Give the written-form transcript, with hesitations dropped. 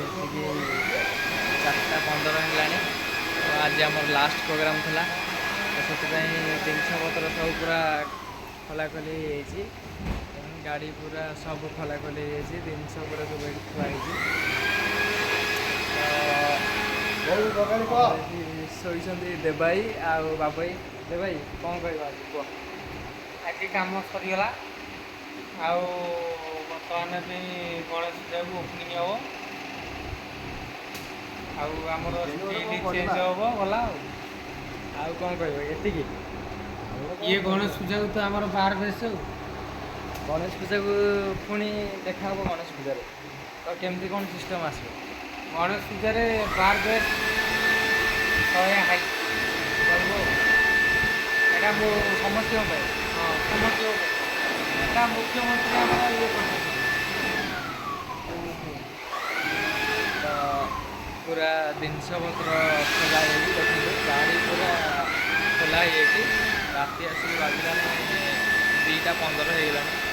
ଆସିକି 4ଟା 15 ହେଲାଣି। आज आमर लास्ट प्रोग्राम था तो से जिनपतर सब पूरा खोलाखोली गाड़ी पूरा सब खोलाखोली जिनस पूरा सब थुआई शोती देवाई आउ बाबाई। देवाई कौन कह आज कम सरीगला बर्तमान भी गणेश पूजा को ओपनिंग हम आमर चेंज हम गला आउ कौन कह ये ये गणेश पूजा को तो आम बाहर बेस गणेश पूजा को पुणी देखा गणेश पूजा तो केमती कौन सिस्टम आस गणेश पूजा बार बेस 100 हाई एटा समस्त हाँ समस्त मुख्यमंत्री आम ये पूरा जिनस पत्र खोला देखते गाड़ी पूरा खोला राति आसिक बाजिलानी 2टा 15 हो गलानी।